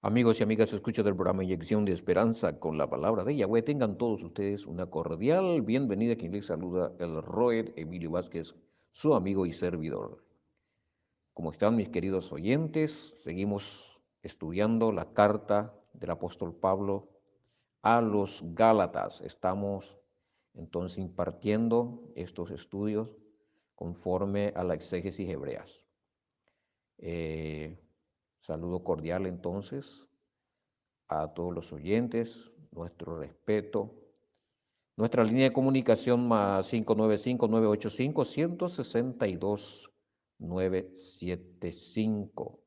Amigos y amigas, escucha del programa Inyección de Esperanza con la palabra de Yahweh. Tengan todos ustedes una cordial bienvenida. Quien les saluda, el Roed Emilio Vázquez, su amigo y servidor. ¿Cómo están mis queridos oyentes? Seguimos estudiando la carta del apóstol Pablo a los Gálatas. Estamos entonces impartiendo estos estudios conforme a la exégesis hebreas. Saludo cordial entonces a todos los oyentes, nuestro respeto. Nuestra línea de comunicación más 595-985-162-975.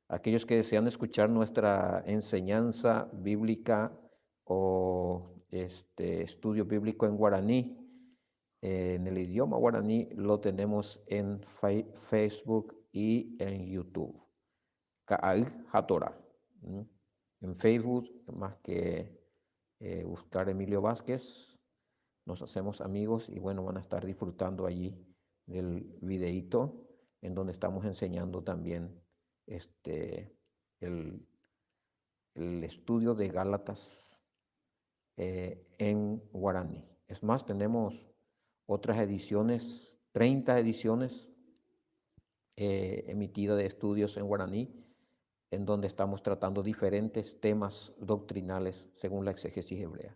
Aquellos que desean escuchar nuestra enseñanza bíblica o estudio bíblico en guaraní, en el idioma guaraní, lo tenemos en Facebook y en YouTube. Ka'ai Hatorah. En Facebook, más que buscar Emilio Vázquez, nos hacemos amigos y bueno, van a estar disfrutando allí del videíto en donde estamos enseñando también el, el estudio de Gálatas en guaraní. Es más, tenemos otras ediciones, 30 ediciones emitidas de estudios en guaraní, en donde estamos tratando diferentes temas doctrinales según la exégesis hebrea.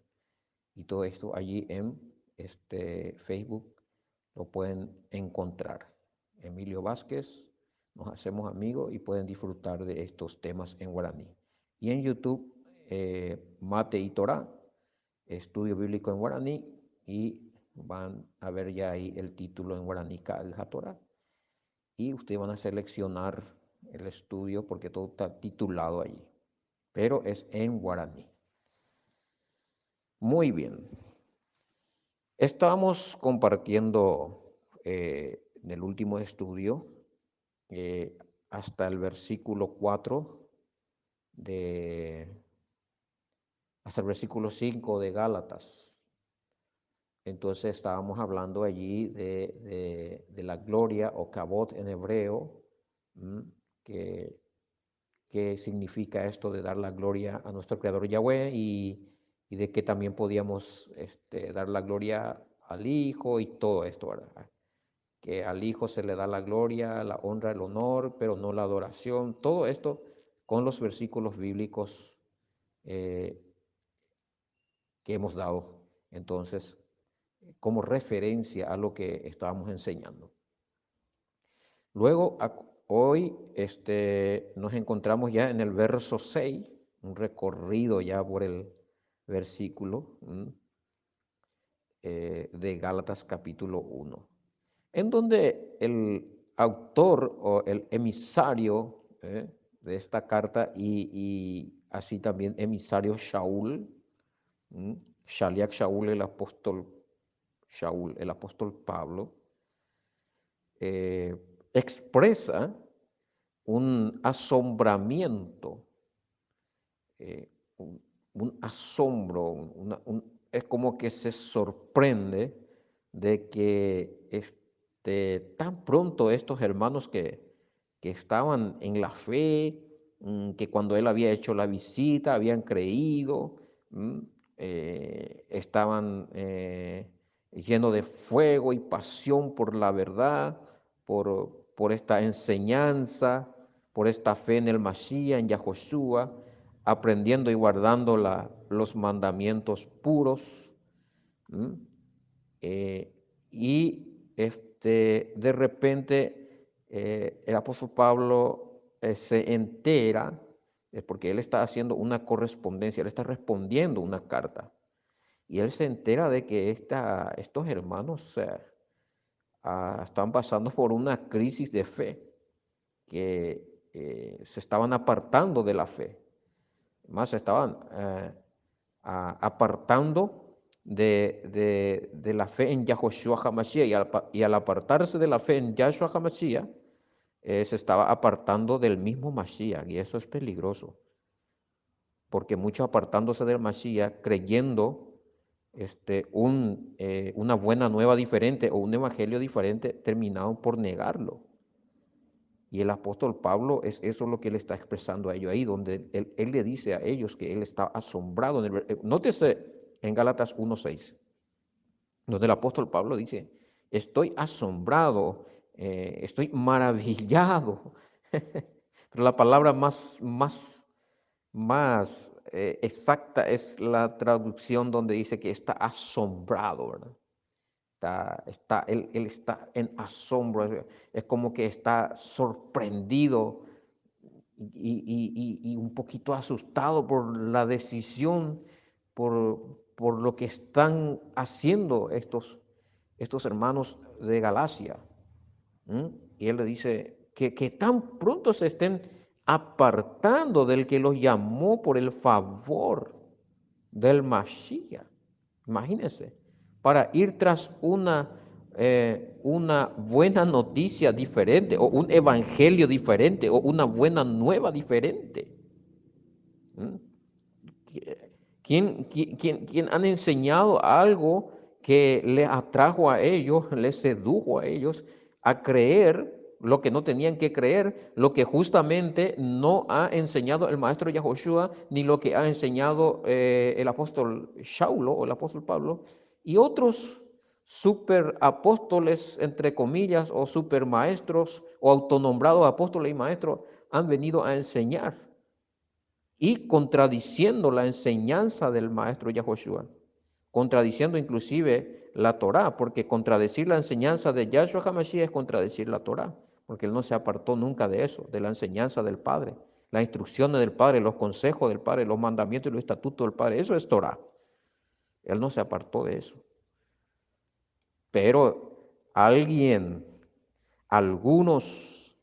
Y todo esto allí en Facebook lo pueden encontrar. Emilio Vázquez, nos hacemos amigos y pueden disfrutar de estos temas en guaraní. Y en YouTube, Mate y Torah, estudio bíblico en guaraní, y van a ver ya ahí el título en guaraní, Ka'al HaTorah, y ustedes van a seleccionar el estudio porque todo está titulado allí, pero es en guaraní. Muy bien. Estábamos compartiendo en el último estudio eh, hasta el versículo 4 hasta el versículo 5 de Gálatas. Entonces estábamos hablando allí de la gloria o kabod en hebreo, que qué significa esto de dar la gloria a nuestro Creador Yahweh y de que también podíamos dar la gloria al Hijo y todo esto, ¿verdad? Que al Hijo se le da la gloria, la honra, el honor, pero no la adoración. Todo esto con los versículos bíblicos eh, que hemos dado entonces como referencia a lo que estábamos enseñando. Luego, hoy nos encontramos ya en el verso 6, un recorrido ya por el versículo de Gálatas capítulo 1, en donde el autor o el emisario de esta carta y así también emisario Shaul, Shaliach Shaul, el apóstol Pablo, expresa un asombramiento, eh, un, un, asombro, es como que se sorprende de que tan pronto estos hermanos que estaban en la fe, que cuando él había hecho la visita habían creído, estaban llenos de fuego y pasión por la verdad, por esta enseñanza, por esta fe en el Mashiach, en Yahoshua, aprendiendo y guardando los mandamientos puros. Eh, y de repente el apóstol Pablo se entera, porque él está haciendo una correspondencia, él está respondiendo una carta, y él se entera de que estos hermanos están pasando por una crisis de fe, que se estaban apartando de la fe, más se estaban apartando de la fe en Yahoshua HaMashiach, y al apartarse de la fe en Yahshua HaMashiach, se estaba apartando del mismo Mashiach, y eso es peligroso, porque muchos apartándose del Mashiach, creyendo una buena nueva diferente o un evangelio diferente, terminaron por negarlo. Y el apóstol Pablo es eso lo que él está expresando a ellos ahí, donde él le dice a ellos que él está asombrado. Nótese en Gálatas 1:6, donde el apóstol Pablo dice, estoy asombrado, estoy maravillado. Pero la palabra más exacta es la traducción donde dice que está asombrado, ¿verdad? Él está en asombro, es como que está sorprendido y un poquito asustado por la decisión, por lo que están haciendo estos hermanos de Galacia. ¿Mm? Y él le dice que tan pronto se estén apartando del que los llamó por el favor del Mashiach. Imagínense, para ir tras una buena noticia diferente, o un evangelio diferente, o una buena nueva diferente. ¿Mm? ¿Quién han enseñado algo que les atrajo a ellos, les sedujo a ellos a creer lo que no tenían que creer, lo que justamente no ha enseñado el maestro Yahoshua, ni lo que ha enseñado el apóstol Shaulo o el apóstol Pablo, y otros super apóstoles, entre comillas, o super maestros, o autonombrados apóstoles y maestros, han venido a enseñar y contradiciendo la enseñanza del maestro Yahoshua, contradiciendo inclusive la Torá, porque contradecir la enseñanza de Yahshua HaMashiach es contradecir la Torá, porque él no se apartó nunca de eso, de la enseñanza del Padre, las instrucciones del Padre, los consejos del Padre, los mandamientos y los estatutos del Padre, eso es Torá. Él no se apartó de eso. Pero algunos,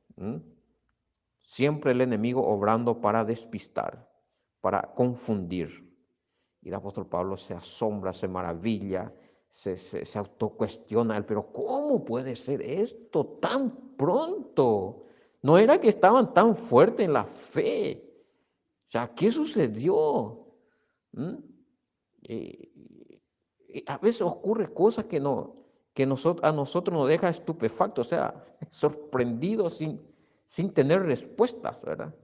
siempre el enemigo obrando para despistar, para confundir. Y el apóstol Pablo se asombra, se maravilla, se autocuestiona él, pero ¿cómo puede ser esto tan pronto? No era que estaban tan fuertes en la fe. O sea, ¿qué sucedió? ¿Mm? Y a veces ocurre cosas a nosotros nos deja estupefactos, o sea, sorprendidos sin tener respuestas, ¿verdad?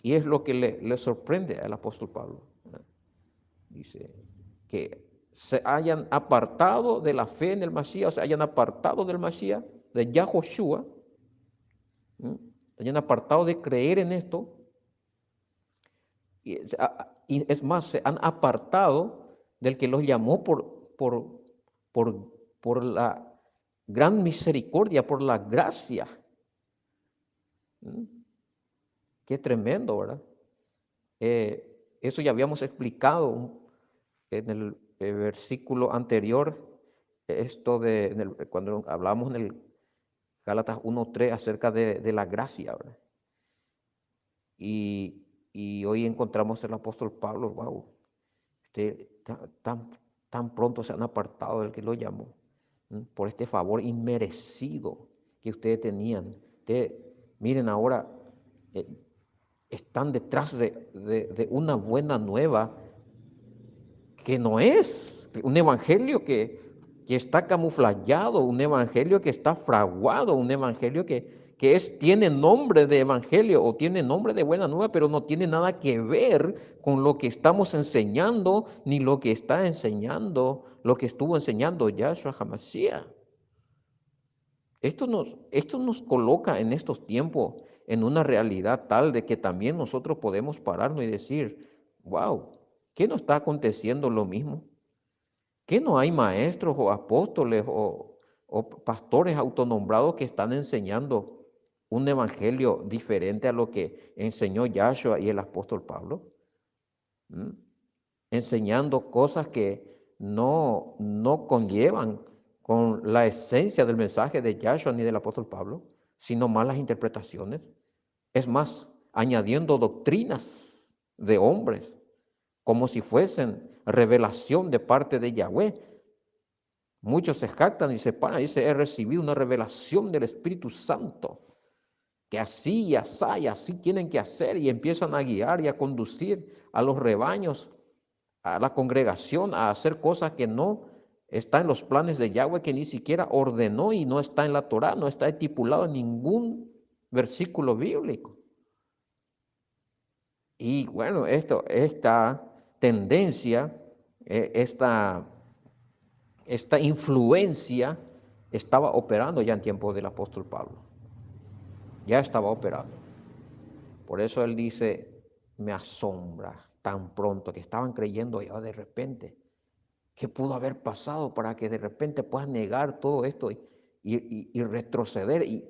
Y es lo que le sorprende al apóstol Pablo, ¿verdad? Dice que se hayan apartado de la fe en el Mashiach, se hayan apartado del Mashiach, de Yahoshua, hayan apartado de creer en esto, y es más, se han apartado del que los llamó por, por la gran misericordia, por la gracia. ¿Mm? Qué tremendo, ¿verdad? Eso ya habíamos explicado en el versículo anterior, cuando hablamos en el Gálatas 1:3 acerca de la gracia, ¿verdad? Y hoy encontramos el apóstol Pablo, wow, usted tan pronto se han apartado del que lo llamó, por este favor inmerecido que ustedes tenían. Miren ahora, eh, están detrás de una buena nueva que no es un evangelio que está camuflado, un evangelio que está fraguado, un evangelio tiene nombre de evangelio o tiene nombre de buena nueva, pero no tiene nada que ver con lo que estamos enseñando, ni lo que está enseñando, lo que estuvo enseñando Yahshua HaMashiach. Esto nos coloca en estos tiempos en una realidad tal de que también nosotros podemos pararnos y decir, wow, ¿qué nos está aconteciendo lo mismo? ¿Qué no hay maestros o apóstoles o pastores autonombrados que están enseñando un evangelio diferente a lo que enseñó Yahshua y el apóstol Pablo? ¿Mm? Enseñando cosas que no conllevan con la esencia del mensaje de Yahshua ni del apóstol Pablo, sino malas interpretaciones. Es más, añadiendo doctrinas de hombres, como si fuesen revelación de parte de Yahweh. Muchos se jactan y se paran y dicen, he recibido una revelación del Espíritu Santo, que así y así tienen que hacer, y empiezan a guiar y a conducir a los rebaños, a la congregación, a hacer cosas que no están en los planes de Yahweh, que ni siquiera ordenó y no está en la Torá, no está estipulado en versículo bíblico. Y bueno, esta tendencia, esta influencia estaba operando ya en tiempo del apóstol Pablo. Ya estaba operando. Por eso él dice, me asombra tan pronto que estaban creyendo ya de repente. ¿Qué pudo haber pasado para que de repente puedas negar todo esto y retroceder y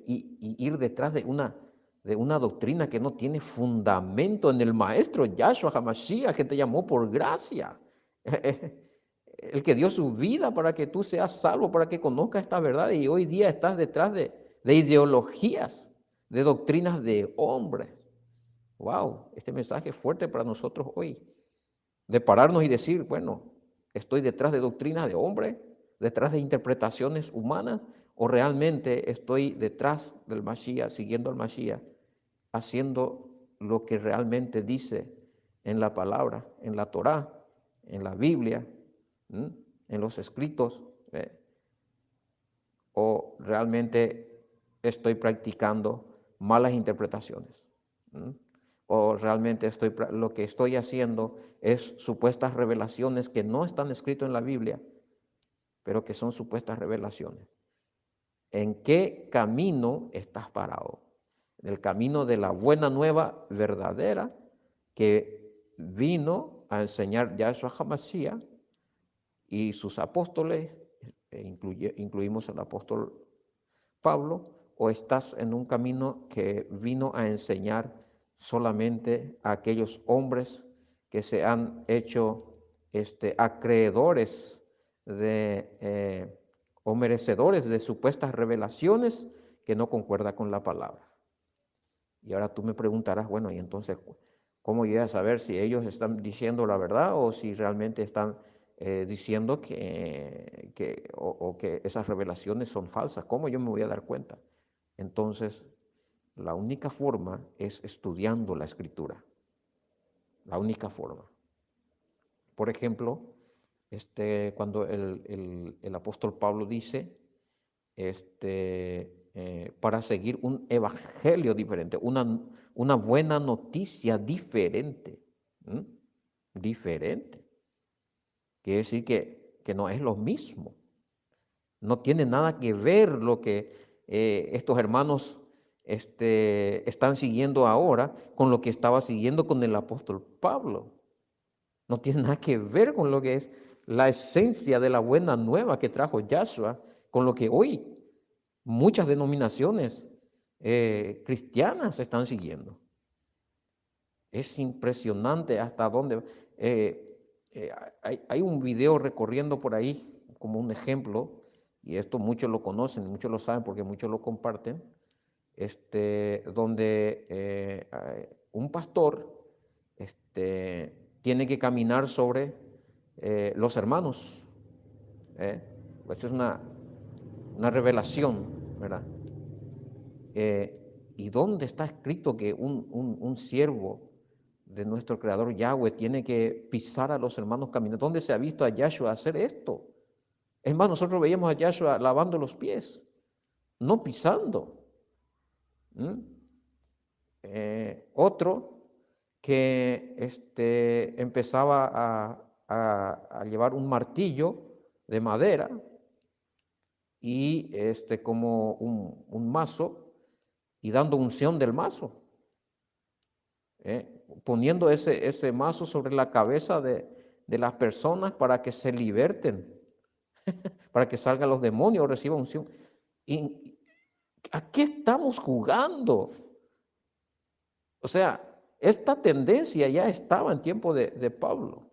ir detrás de una doctrina que no tiene fundamento en el Maestro Yahshua HaMashiach, que te llamó por gracia? El que dio su vida para que tú seas salvo, para que conozcas esta verdad, y hoy día estás detrás de ideologías, de doctrinas de hombres. Wow, este mensaje es fuerte para nosotros hoy, de pararnos y decir, bueno, estoy detrás de doctrinas de hombre, detrás de interpretaciones humanas, o realmente estoy detrás del Mashiach, siguiendo al Mashiach, haciendo lo que realmente dice en la palabra, en la Torá, en la Biblia, en los escritos, o realmente estoy practicando malas interpretaciones. O realmente lo que estoy haciendo es supuestas revelaciones que no están escritas en la Biblia, pero que son supuestas revelaciones. ¿En qué camino estás parado? En el camino de la buena nueva verdadera que vino a enseñar Yahshua HaMashiach y sus apóstoles, incluimos al apóstol Pablo, o estás en un camino que vino a enseñar solamente a aquellos hombres que se han hecho acreedores o merecedores de supuestas revelaciones que no concuerda con la palabra. Y ahora tú me preguntarás, bueno, y entonces, ¿cómo voy a saber si ellos están diciendo la verdad o si realmente están diciendo que esas revelaciones son falsas? ¿Cómo yo me voy a dar cuenta? Entonces, la única forma es estudiando la escritura. La única forma. Por ejemplo, cuando el apóstol Pablo dice, para seguir un evangelio diferente, una buena noticia diferente. Diferente. Quiere decir que no es lo mismo. No tiene nada que ver lo que estos hermanos están siguiendo ahora con lo que estaba siguiendo con el apóstol Pablo. No tiene nada que ver con lo que es la esencia de la buena nueva que trajo Yahshua, con lo que hoy muchas denominaciones cristianas están siguiendo. Es impresionante hasta dónde. Hay un video recorriendo por ahí como un ejemplo, y esto muchos lo conocen, muchos lo saben porque muchos lo comparten, donde un pastor tiene que caminar sobre los hermanos. Pues es una revelación, ¿verdad? ¿Y dónde está escrito que un siervo de nuestro Creador Yahweh tiene que pisar a los hermanos caminando? ¿Dónde se ha visto a Yahshua hacer esto? Es más, nosotros veíamos a Yahshua lavando los pies, no pisando. Otro que empezaba a llevar un martillo de madera y como un mazo y dando unción del mazo, poniendo ese mazo sobre la cabeza de las personas para que se liberten, para que salgan los demonios o reciban unción. ¿Y a qué estamos jugando? O sea, esta tendencia ya estaba en tiempo de Pablo.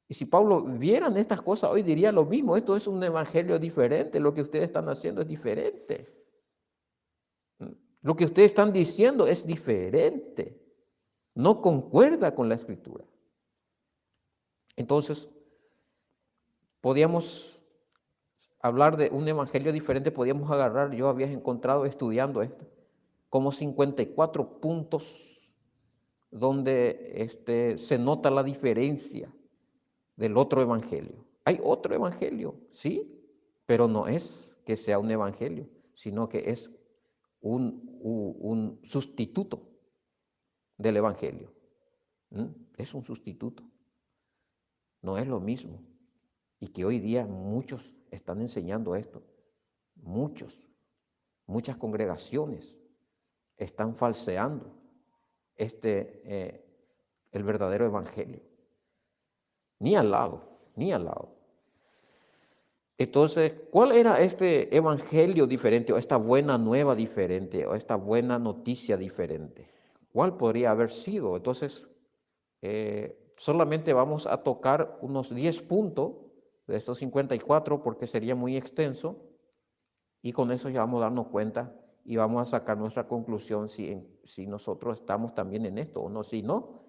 Y si Pablo vieran estas cosas hoy diría lo mismo, esto es un evangelio diferente, lo que ustedes están haciendo es diferente. Lo que ustedes están diciendo es diferente, no concuerda con la escritura. Entonces, podíamos hablar de un evangelio diferente, podíamos agarrar, yo había encontrado estudiando esto, como 54 puntos donde se nota la diferencia del otro evangelio. Hay otro evangelio, sí, pero no es que sea un evangelio, sino que es un sustituto del Evangelio. Es un sustituto, no es lo mismo. Y que hoy día muchos están enseñando esto, muchas congregaciones están falseando el verdadero Evangelio. Ni al lado, ni al lado. Entonces, ¿cuál era este evangelio diferente o esta buena nueva diferente o esta buena noticia diferente? ¿Cuál podría haber sido? Entonces, solamente vamos a tocar unos 10 puntos de estos 54 porque sería muy extenso y con eso ya vamos a darnos cuenta y vamos a sacar nuestra conclusión si nosotros estamos también en esto o no. Si no,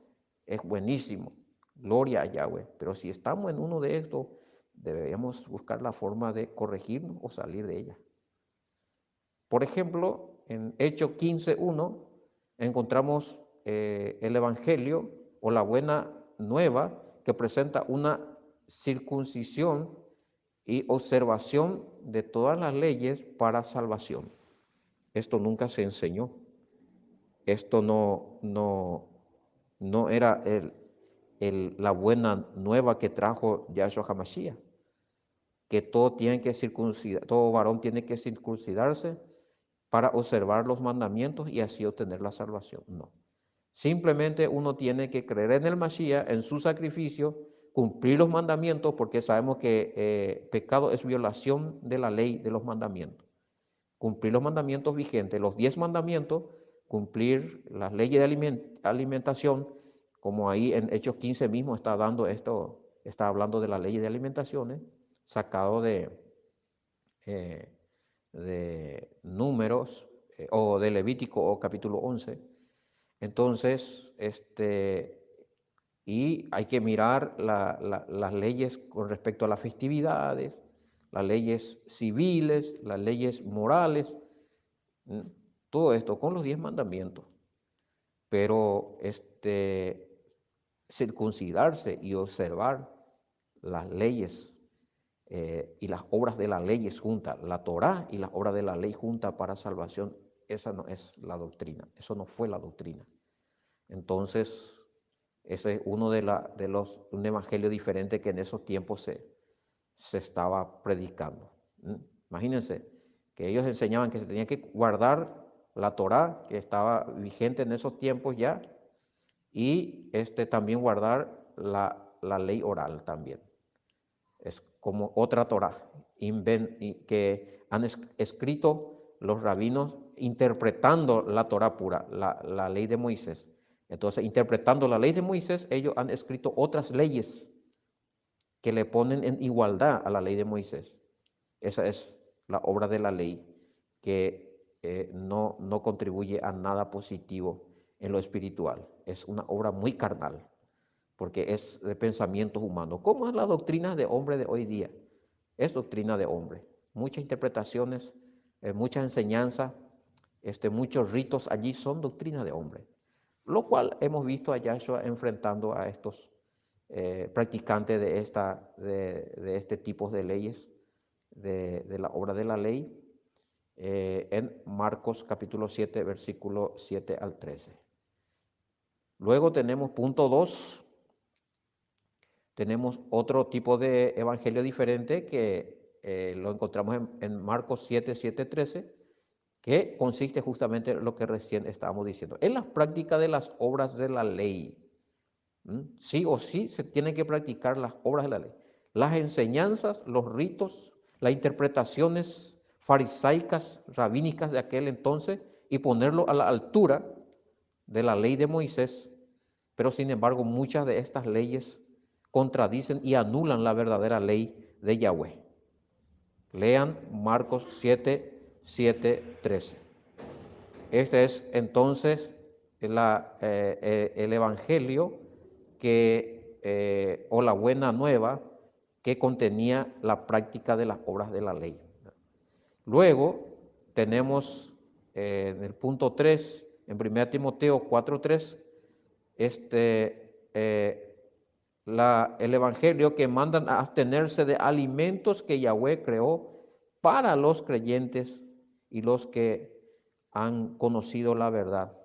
es buenísimo, gloria a Yahweh, pero si estamos en uno de estos, deberíamos buscar la forma de corregirnos o salir de ella. Por ejemplo, en Hechos 15:1 encontramos el Evangelio o la buena nueva que presenta una circuncisión y observación de todas las leyes para salvación. Esto nunca se enseñó. Esto no era la buena nueva que trajo Yahshua HaMashiach, que todo varón tiene que circuncidarse para observar los mandamientos y así obtener la salvación. No. Simplemente uno tiene que creer en el Mashiach, en su sacrificio, cumplir los mandamientos, porque sabemos que pecado es violación de la ley de los mandamientos. Cumplir los mandamientos vigentes, los 10 mandamientos, cumplir las leyes de alimentación, como ahí en Hechos 15 mismo está dando esto, está hablando de las leyes de alimentaciones, sacado de Números o de Levítico o capítulo 11. Entonces, y hay que mirar las leyes con respecto a las festividades, las leyes civiles, las leyes morales, todo esto con los 10 mandamientos. Pero circuncidarse y observar las leyes y las obras de la ley juntas, la Torá y las obras de la ley juntas para salvación, esa no es la doctrina, eso no fue la doctrina. Entonces, ese es uno un evangelio diferente que en esos tiempos se estaba predicando. Imagínense que ellos enseñaban que se tenía que guardar la Torá, que estaba vigente en esos tiempos ya, y también guardar la ley oral también. Es como otra Torá que han escrito los rabinos interpretando la Torá pura, la ley de Moisés. Entonces, interpretando la ley de Moisés, ellos han escrito otras leyes que le ponen en igualdad a la ley de Moisés. Esa es la obra de la ley que no contribuye a nada positivo en lo espiritual. Es una obra muy carnal, porque es de pensamientos humanos. ¿Cómo es la doctrina de hombre de hoy día? Es doctrina de hombre. Muchas interpretaciones, muchas enseñanzas, muchos ritos allí son doctrina de hombre. Lo cual hemos visto a Yahshua enfrentando a estos practicantes de este tipo de leyes, de la obra de la ley, en Marcos capítulo 7, versículo 7 al 13. Luego tenemos punto 2. Tenemos otro tipo de evangelio diferente que lo encontramos en Marcos 7, 7, 13, que consiste justamente en lo que recién estábamos diciendo. En la práctica de las obras de la ley. Sí o sí se tienen que practicar las obras de la ley. Las enseñanzas, los ritos, las interpretaciones farisaicas, rabínicas de aquel entonces y ponerlo a la altura de la ley de Moisés. Pero sin embargo muchas de estas leyes contradicen y anulan la verdadera ley de Yahweh. Lean Marcos 7, 7, 13. Este es entonces el evangelio o la buena nueva que contenía la práctica de las obras de la ley. Luego tenemos en el punto 3, en 1 Timoteo 4:3, el evangelio que mandan a abstenerse de alimentos que Yahweh creó para los creyentes y los que han conocido la verdad,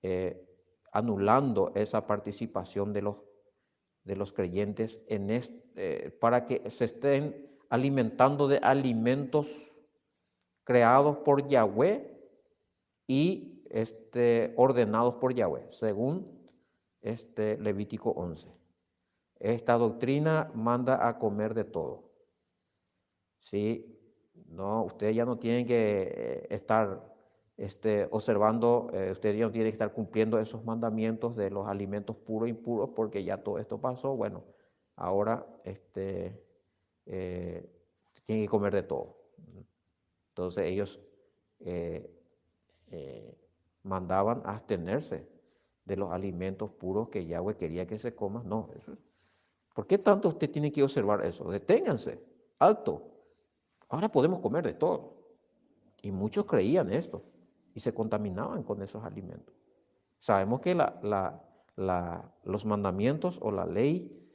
eh, anulando esa participación de los creyentes para que se estén alimentando de alimentos creados por Yahweh y ordenados por Yahweh, según Levítico 11. Esta doctrina manda a comer de todo. ¿Sí? No, ustedes ya no tienen que estar observando, ustedes ya no tienen que estar cumpliendo esos mandamientos de los alimentos puros e impuros, porque ya todo esto pasó. Bueno, ahora eh, tienen que comer de todo. Entonces ellos eh, eh, mandaban a abstenerse de los alimentos puros que Yahweh quería que se coman. No, ¿por qué tanto usted tiene que observar eso? Deténganse, alto. Ahora podemos comer de todo. Y muchos creían esto y se contaminaban con esos alimentos. Sabemos que los mandamientos o la ley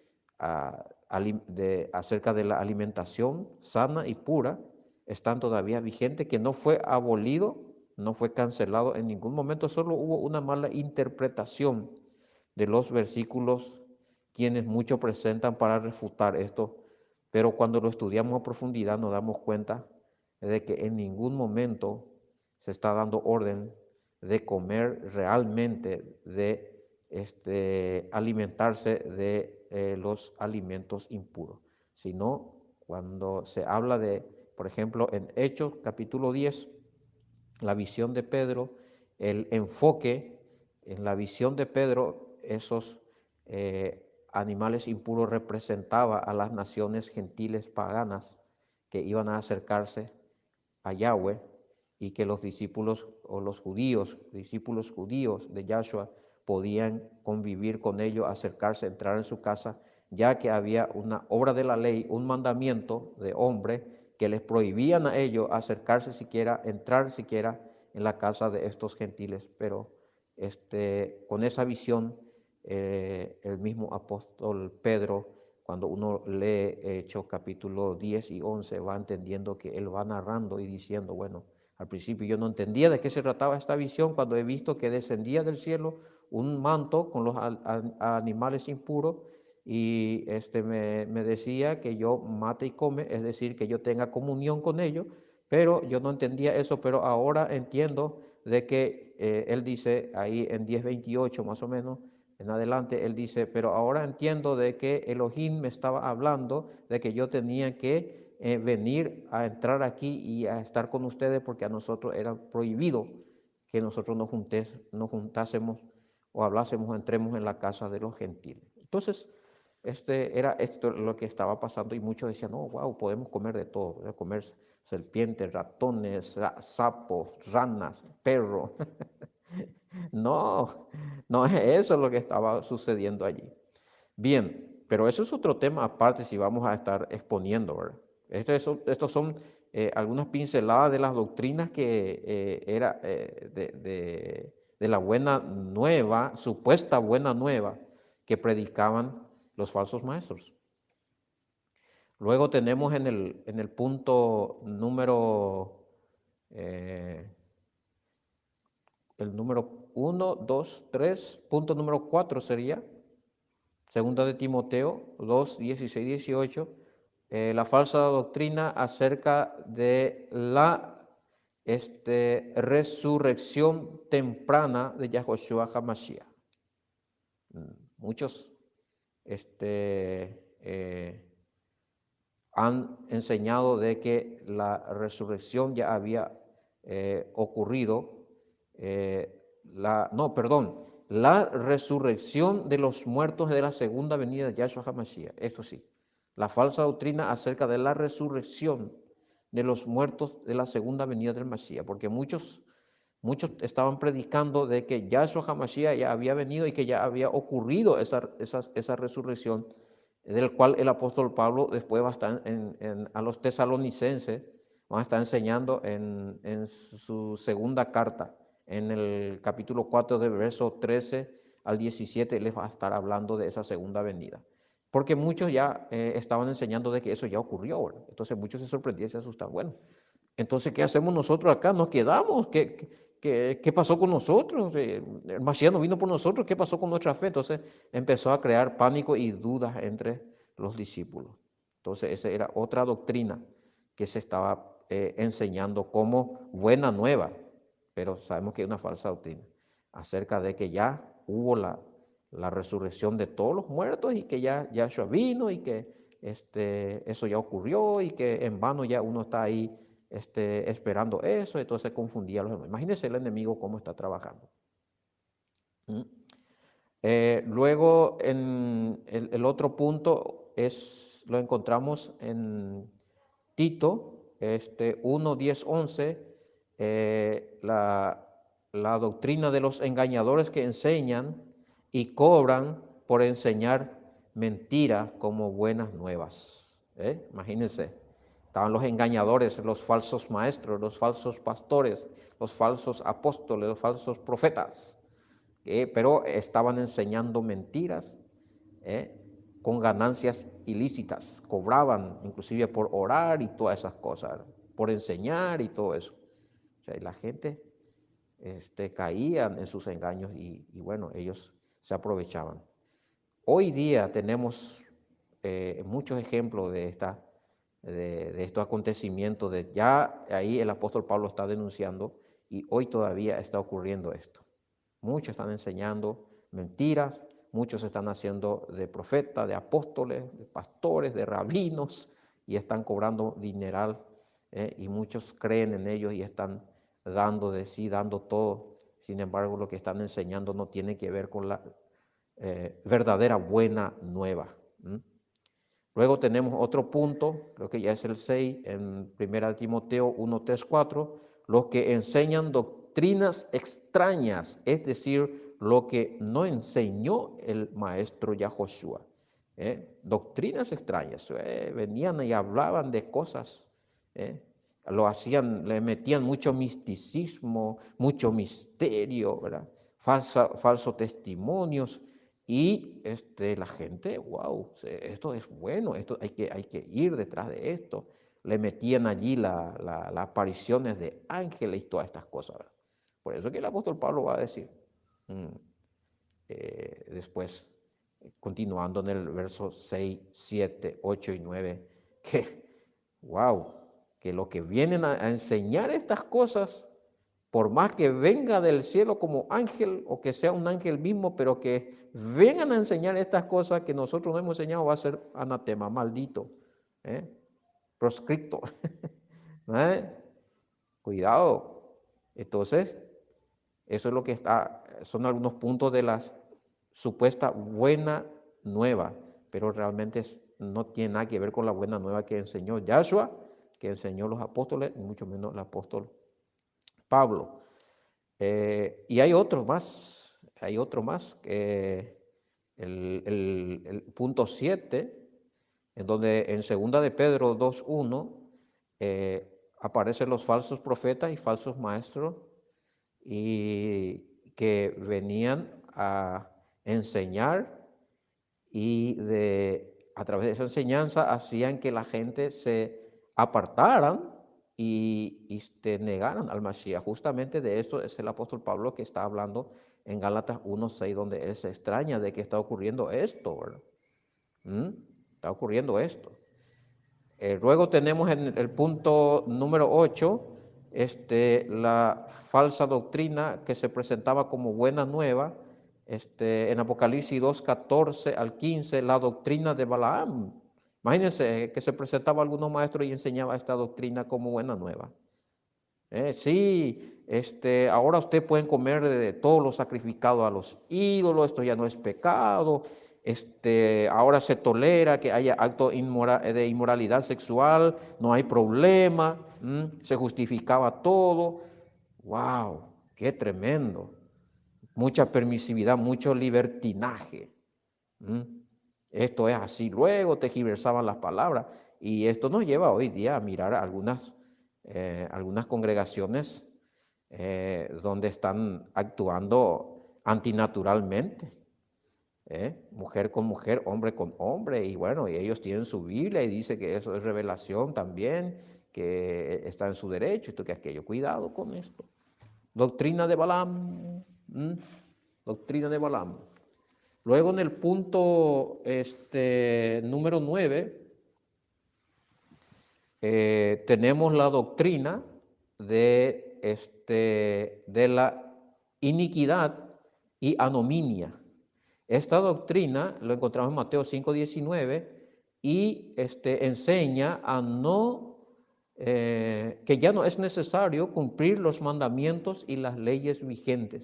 acerca de la alimentación sana y pura están todavía vigentes, que no fue abolido, no fue cancelado en ningún momento, solo hubo una mala interpretación de los versículos, quienes muchos presentan para refutar esto, pero cuando lo estudiamos a profundidad nos damos cuenta de que en ningún momento se está dando orden de comer realmente, de alimentarse de los alimentos impuros, sino cuando se habla de, por ejemplo, en Hechos capítulo 10, la visión de Pedro, el enfoque en la visión de Pedro, esos animales impuros representaba a las naciones gentiles paganas que iban a acercarse a Yahweh, y que los discípulos o los judíos, discípulos judíos de Yahshua, podían convivir con ellos, acercarse, entrar en su casa, ya que había una obra de la ley, un mandamiento de hombre que les prohibían a ellos acercarse siquiera, entrar siquiera en la casa de estos gentiles. Pero con esa visión, el mismo apóstol Pedro, cuando uno lee Hechos capítulo 10 y 11, va entendiendo que él va narrando y diciendo, bueno, al principio yo no entendía de qué se trataba esta visión cuando he visto que descendía del cielo un manto con los animales impuros y me decía que yo mate y come, es decir, que yo tenga comunión con ellos, pero yo no entendía eso, pero ahora entiendo de que él dice ahí en 10:28 más o menos, en adelante, él dice, pero ahora entiendo de que Elohim me estaba hablando de que yo tenía que venir a entrar aquí y a estar con ustedes, porque a nosotros era prohibido que nosotros nos juntásemos o hablásemos o entremos en la casa de los gentiles. Entonces, era esto lo que estaba pasando y muchos decían, no, wow, podemos comer de todo, podemos comer serpientes, ratones, sapos, ranas, perros. No, no es eso lo que estaba sucediendo allí. Bien, pero eso es otro tema aparte si vamos a estar exponiendo, ¿verdad? Estos son algunas pinceladas de las doctrinas que era de la buena nueva, supuesta buena nueva que predicaban los falsos maestros. Luego tenemos en el punto el número 1, 2, 3, punto número 4 sería, segunda de Timoteo 2, 16, 18, la falsa doctrina acerca de la resurrección temprana de Yahushua HaMashiach. Muchos han enseñado de que la resurrección ya había ocurrido, la resurrección de los muertos de la segunda venida de Yahshua HaMashiach, esto sí, la falsa doctrina acerca de la resurrección de los muertos de la segunda venida del Mashiach, porque muchos estaban predicando de que Yahshua HaMashiach ya había venido y que ya había ocurrido esa resurrección, del cual el apóstol Pablo después va a estar a los tesalonicenses, va a estar enseñando en su segunda carta, en el capítulo 4 del verso 13 al 17, les va a estar hablando de esa segunda venida. Porque muchos ya estaban enseñando de que eso ya ocurrió, ¿verdad? Entonces muchos se sorprendían y se asustaban. Bueno, entonces, ¿qué hacemos nosotros acá? ¿Nos quedamos? ¿Qué pasó con nosotros? El Mashiach no vino por nosotros, ¿qué pasó con nuestra fe? Entonces empezó a crear pánico y dudas entre los discípulos. Entonces esa era otra doctrina que se estaba enseñando como buena nueva, pero sabemos que es una falsa doctrina, acerca de que ya hubo la resurrección de todos los muertos y que ya Yahshua vino y que eso ya ocurrió y que en vano ya uno está ahí esperando eso, entonces confundía a los demás. Imagínense el enemigo cómo está trabajando. ¿Mm? Luego, en el otro punto lo encontramos en Tito, 1, 10, 11, la doctrina de los engañadores que enseñan y cobran por enseñar mentiras como buenas nuevas. Imagínense, estaban los engañadores, los falsos maestros, los falsos pastores, los falsos apóstoles, los falsos profetas, pero estaban enseñando mentiras, ¿eh? Con ganancias ilícitas, cobraban inclusive por orar y todas esas cosas, por enseñar y todo eso. O sea, y la gente caían en sus engaños y bueno, ellos se aprovechaban. Hoy día tenemos muchos ejemplos de estos acontecimientos, ya ahí el apóstol Pablo está denunciando y hoy todavía está ocurriendo esto. Muchos están enseñando mentiras, muchos están haciendo de profetas, de apóstoles, de pastores, de rabinos y están cobrando dineral, y muchos creen en ellos y están dando de sí, dando todo. Sin embargo, lo que están enseñando no tiene que ver con la verdadera buena nueva. Luego tenemos otro punto, creo que ya es el 6, en 1 Timoteo 1, 3, 4, los que enseñan doctrinas extrañas, es decir, lo que no enseñó el maestro Yahoshua. Doctrinas extrañas, venían y hablaban de cosas, lo hacían, le metían mucho misticismo, mucho misterio, ¿verdad? Falsos testimonios. Y la gente, wow, esto es bueno, esto hay que ir detrás de esto. Le metían allí las apariciones de ángeles y todas estas cosas, ¿verdad? Por eso que el apóstol Pablo va a decir, después, continuando en el verso 6, 7, 8 y 9, que, wow, que lo que vienen a enseñar estas cosas, por más que venga del cielo como ángel o que sea un ángel mismo, pero que vengan a enseñar estas cosas que nosotros no hemos enseñado, va a ser anatema, maldito, proscripto. ¿Eh? Cuidado. Entonces, eso es lo que son algunos puntos de la supuesta buena nueva, pero realmente no tiene nada que ver con la buena nueva que enseñó Yahshua, que enseñó los apóstoles, y mucho menos el apóstol Pablo. Y hay otro más, el punto 7, en donde en 2 de Pedro 2:1 aparecen los falsos profetas y falsos maestros y que venían a enseñar y a través de esa enseñanza hacían que la gente se apartaran y negaran al Mashiach. Justamente de esto es el apóstol Pablo que está hablando en Gálatas 1:6, donde él se extraña de que está ocurriendo esto, ¿verdad? Está ocurriendo esto. Luego tenemos en el punto número 8, la falsa doctrina que se presentaba como buena nueva, en Apocalipsis 2, 14 al 15, la doctrina de Balaam. Imagínense que se presentaba algunos maestros y enseñaba esta doctrina como buena nueva. Sí, ahora ustedes pueden comer de todo lo sacrificado a los ídolos, esto ya no es pecado. Ahora se tolera que haya actos de inmoralidad sexual, no hay problema, se justificaba todo. ¡Wow! ¡Qué tremendo! Mucha permisividad, mucho libertinaje. Esto es así. Luego tergiversaban las palabras y esto nos lleva hoy día a mirar algunas congregaciones donde están actuando antinaturalmente, mujer con mujer, hombre con hombre, y bueno, y ellos tienen su Biblia y dice que eso es revelación también, que está en su derecho, esto que aquello. Cuidado con esto. Doctrina de Balaam. Doctrina de Balaam. Luego en el punto número 9 tenemos la doctrina de la iniquidad y anominia. Esta doctrina lo encontramos en Mateo 5:19 y enseña a que ya no es necesario cumplir los mandamientos y las leyes vigentes,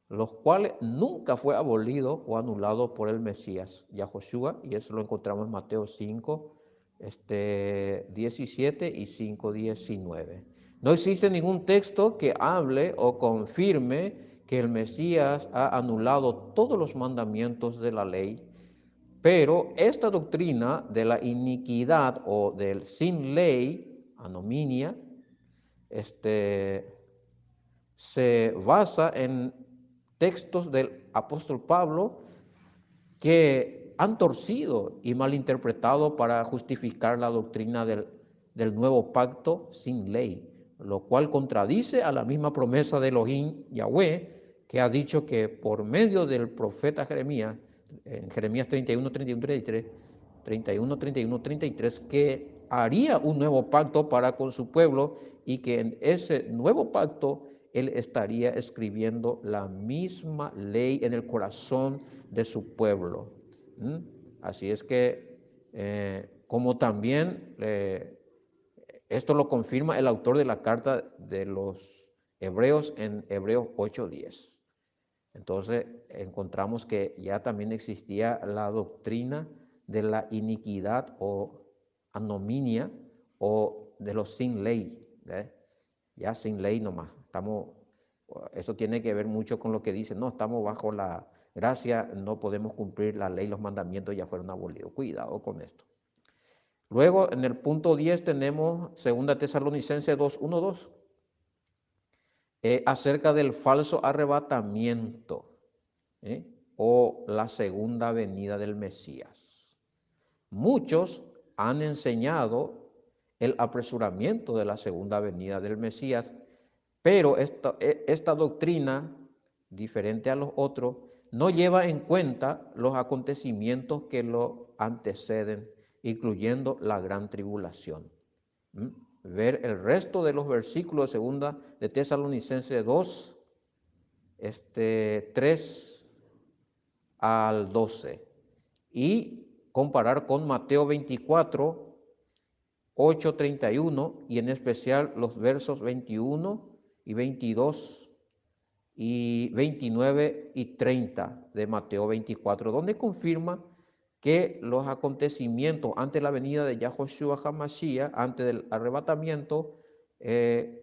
los cuales nunca fue abolido o anulado por el Mesías, Yahoshua, y eso lo encontramos en Mateo 5, 17 y 5:19. No existe ningún texto que hable o confirme que el Mesías ha anulado todos los mandamientos de la ley, pero esta doctrina de la iniquidad o del sin ley, anominia, se basa en textos del apóstol Pablo que han torcido y malinterpretado para justificar la doctrina del nuevo pacto sin ley, lo cual contradice a la misma promesa de Elohim Yahweh, que ha dicho que por medio del profeta Jeremías, en Jeremías 31, 31, 33, 31, 31, 33, que haría un nuevo pacto para con su pueblo y que en ese nuevo pacto él estaría escribiendo la misma ley en el corazón de su pueblo. Así es que, como también esto lo confirma el autor de la carta de los Hebreos en Hebreos 8:10. Entonces encontramos que ya también existía la doctrina de la iniquidad o anominia o de los sin ley, ¿eh? Ya sin ley nomás. Eso tiene que ver mucho con lo que dice, no, estamos bajo la gracia, no podemos cumplir la ley, los mandamientos ya fueron abolidos. Cuidado con esto. Luego en el punto 10 tenemos 2 Tesalonicenses 2:1-2, acerca del falso arrebatamiento, o la segunda venida del Mesías. Muchos han enseñado el apresuramiento de la segunda venida del Mesías, pero esta doctrina, diferente a los otros, no lleva en cuenta los acontecimientos que lo anteceden, incluyendo la gran tribulación. Ver el resto de los versículos de 2 de Tesalonicenses 2, 3 al 12, y comparar con Mateo 24, 8, 31, y en especial los versos 21 y 22 y 29 y 30 de Mateo 24, donde confirma que los acontecimientos antes de la venida de Yahoshua HaMashiach, antes del arrebatamiento,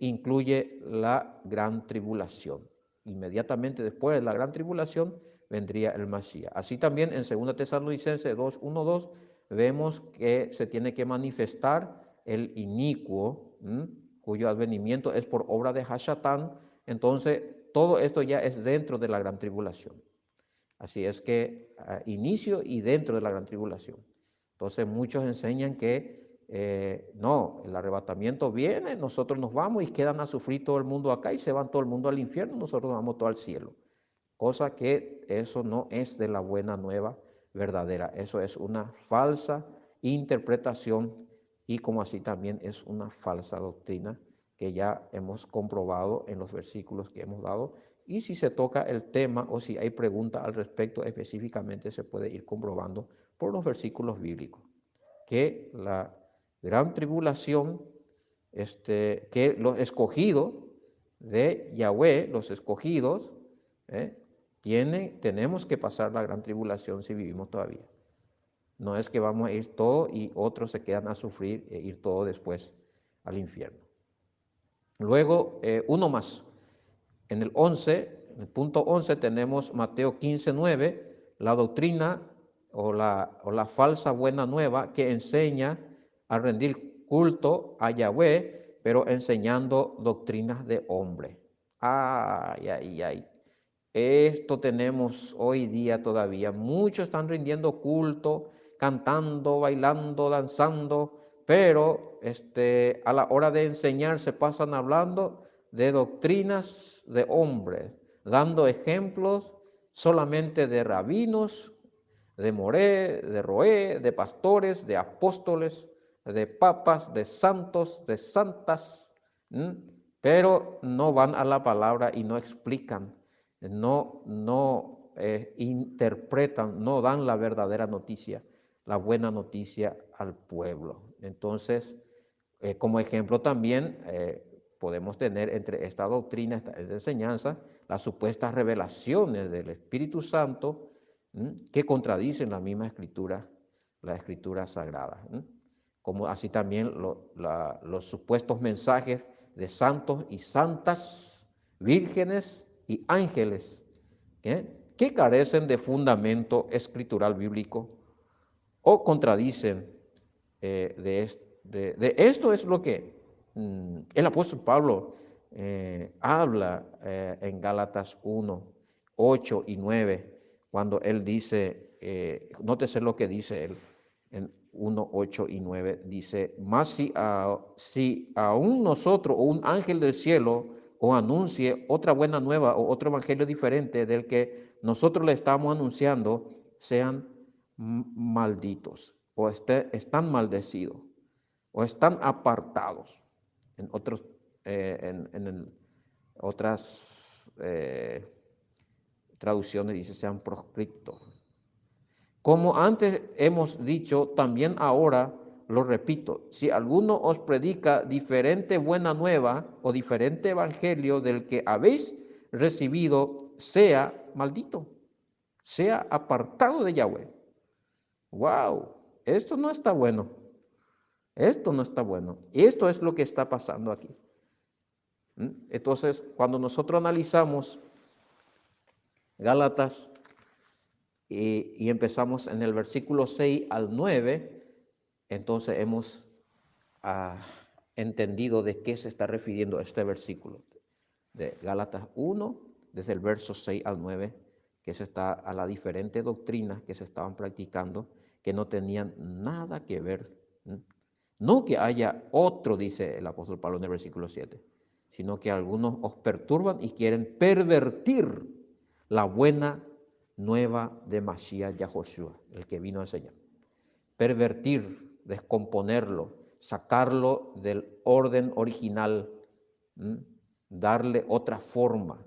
incluye la gran tribulación. Inmediatamente después de la gran tribulación vendría el Mashiach. Así también en 2 Tesalonicenses 2:1-2 vemos que se tiene que manifestar el inicuo, cuyo advenimiento es por obra de Hashatán. Entonces todo esto ya es dentro de la gran tribulación. Así es que inicio y dentro de la gran tribulación. Entonces muchos enseñan que no, el arrebatamiento viene, nosotros nos vamos y quedan a sufrir todo el mundo acá y se van todo el mundo al infierno, nosotros nos vamos todo al cielo. Cosa que eso no es de la buena nueva verdadera, eso es una falsa interpretación y como así también es una falsa doctrina que ya hemos comprobado en los versículos que hemos dado. Y si se toca el tema o si hay pregunta al respecto específicamente, se puede ir comprobando por los versículos bíblicos. Que la gran tribulación, que los escogidos de Yahweh, los escogidos, tenemos que pasar la gran tribulación si vivimos todavía. No es que vamos a ir todos y otros se quedan a sufrir e ir todos después al infierno. Luego, uno más. En el 11, en el punto 11 tenemos Mateo 15:9, la doctrina o la falsa buena nueva que enseña a rendir culto a Yahweh, pero enseñando doctrinas de hombre. Ay, ay, ay. Esto tenemos hoy día todavía. Muchos están rindiendo culto, cantando, bailando, danzando, pero a la hora de enseñar se pasan hablando de doctrinas de hombres, dando ejemplos solamente de rabinos, de Moré, de Roé, de pastores, de apóstoles, de papas, de santos, de santas, pero no van a la palabra y no explican, no interpretan, no dan la verdadera noticia, la buena noticia al pueblo. Entonces, como ejemplo también podemos tener entre esta doctrina, esta enseñanza, las supuestas revelaciones del Espíritu Santo que contradicen la misma escritura, la escritura sagrada. Como así también los supuestos mensajes de santos y santas, vírgenes y ángeles, que carecen de fundamento escritural bíblico o contradicen de esto es lo que el apóstol Pablo habla en Gálatas 1, 8 y 9, cuando él dice, nótese lo que dice él en 1, 8 y 9, dice, más si aún nosotros o un ángel del cielo os anuncie otra buena nueva o otro evangelio diferente del que nosotros le estamos anunciando, sean malditos o están maldecidos o están apartados. En otras traducciones dice sean proscriptos. Como antes hemos dicho, también ahora lo repito, si alguno os predica diferente buena nueva o diferente evangelio del que habéis recibido, sea maldito, sea apartado de Yahweh. ¡Wow! Esto no está bueno. Esto no está bueno. Y esto es lo que está pasando aquí. Entonces, cuando nosotros analizamos Gálatas y empezamos en el versículo 6 al 9, entonces hemos entendido de qué se está refiriendo este versículo de Gálatas 1, desde el verso 6 al 9, que se está a las diferentes doctrinas que se estaban practicando, que no tenían nada que ver. No que haya otro, dice el apóstol Pablo en el versículo 7, sino que algunos os perturban y quieren pervertir la buena nueva de Mashiach Yahoshua, el que vino a enseñar. Pervertir, descomponerlo, sacarlo del orden original, darle otra forma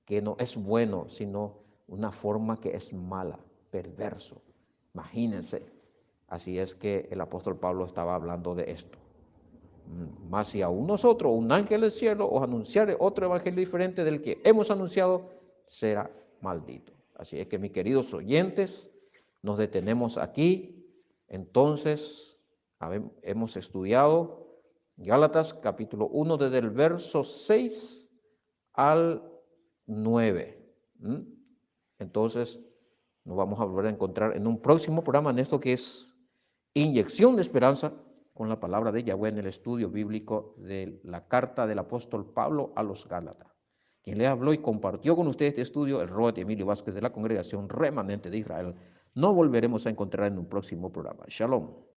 que no es bueno, sino una forma que es mala, perverso. Imagínense. Así es que el apóstol Pablo estaba hablando de esto. Más si aún nosotros, un ángel del cielo, os anunciare otro evangelio diferente del que hemos anunciado, será maldito. Así es que, mis queridos oyentes, nos detenemos aquí. Entonces, hemos estudiado Gálatas capítulo 1 desde el verso 6 al 9. Entonces, nos vamos a volver a encontrar en un próximo programa en esto que es Inyección de Esperanza con la palabra de Yahweh en el estudio bíblico de la carta del apóstol Pablo a los Gálatas. Quien le habló y compartió con ustedes este estudio, el Robert Emilio Vázquez de la Congregación Remanente de Israel. Nos volveremos a encontrar en un próximo programa. Shalom.